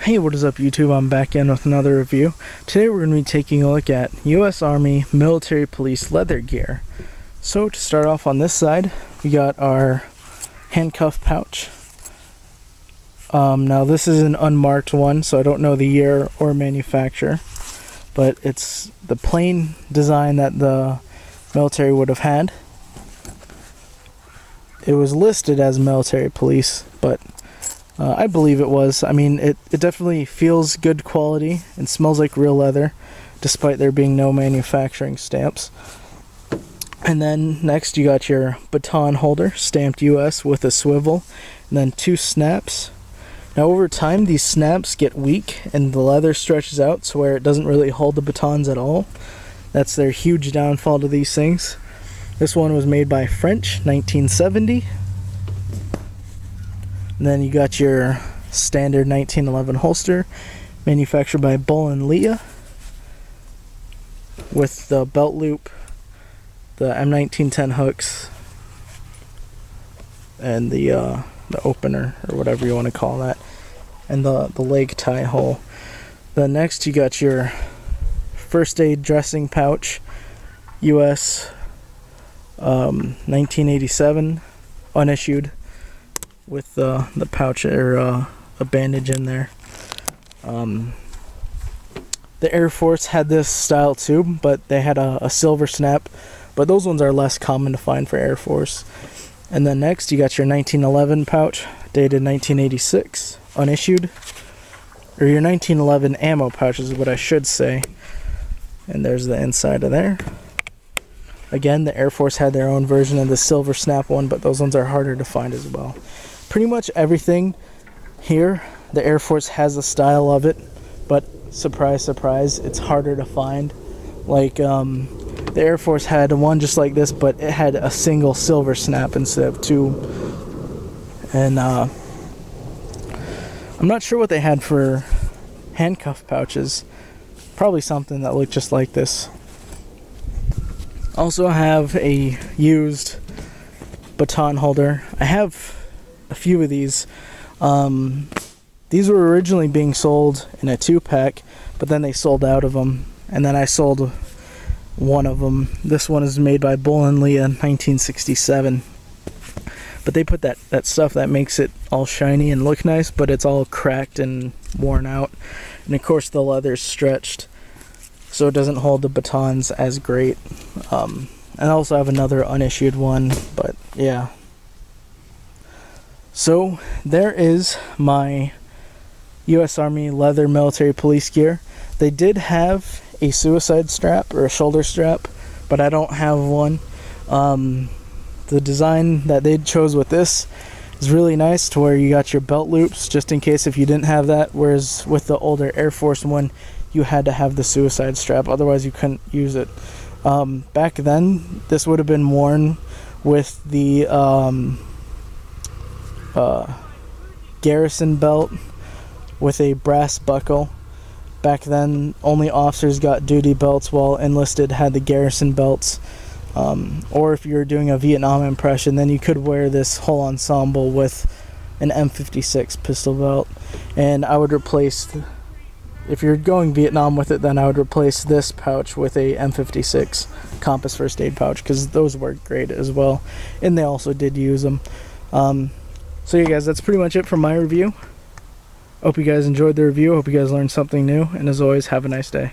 Hey, what is up YouTube? I'm back in with another review. Today we're going to be taking a look at US Army Military Police leather gear. So to start off on this side, we got our handcuff pouch. Now this is an unmarked one, so I don't know the year or manufacturer, but it's the plain design that the military would have had. It was listed as military police, but I believe it was. I mean, it definitely feels good quality and smells like real leather, despite there being no manufacturing stamps. And then next you got your baton holder, stamped US with a swivel, and then 2 snaps. Now over time these snaps get weak and the leather stretches out to where it doesn't really hold the batons at all. That's their huge downfall to these things. This one was made by French, 1970. And then you got your standard 1911 holster, manufactured by Bull and Leah, with the belt loop, the M1910 hooks, and the opener, or whatever you want to call that, and the leg tie hole. Then next you got your first aid dressing pouch, US 1987, unissued, with the pouch or a bandage in there. The Air Force had this style too, but they had a silver snap, but those ones are less common to find for Air Force. And then next you got your 1911 pouch, dated 1986, unissued, or your 1911 ammo pouch is what I should say. And there's the inside of there. Again, the Air Force had their own version of the silver snap one, but those ones are harder to find as well. Pretty much everything here, the Air Force has a style of it, but surprise, surprise, it's harder to find. Like, the Air Force had one just like this, but it had a single silver snap instead of 2. And I'm not sure what they had for handcuff pouches. Probably something that looked just like this. Also have a used baton holder. I have a few of these. These were originally being sold in a 2-pack, but then they sold out of them, and then I sold one of them. This one is made by Bull and Leah, 1967. But they put that stuff that makes it all shiny and look nice, but it's all cracked and worn out. And of course the leather's stretched, so it doesn't hold the batons as great. And I also have another unissued one, but yeah. So there is my US Army leather military police gear. They did have a suicide strap or a shoulder strap, but I don't have one. The design that they chose with this is really nice, to where you got your belt loops just in case if you didn't have that, whereas with the older Air Force one you had to have the suicide strap, otherwise you couldn't use it. Back then this would have been worn with the garrison belt with a brass buckle. Back then only officers got duty belts, while enlisted had the garrison belts. Or if you were doing a Vietnam impression, then you could wear this whole ensemble with an M56 pistol belt. And I would replace, if you're going Vietnam with it, then I would replace this pouch with a M56 compass first aid pouch, because those work great as well, and they also did use them. So yeah guys, that's pretty much it for my review. Hope you guys enjoyed the review, hope you guys learned something new, and as always, have a nice day.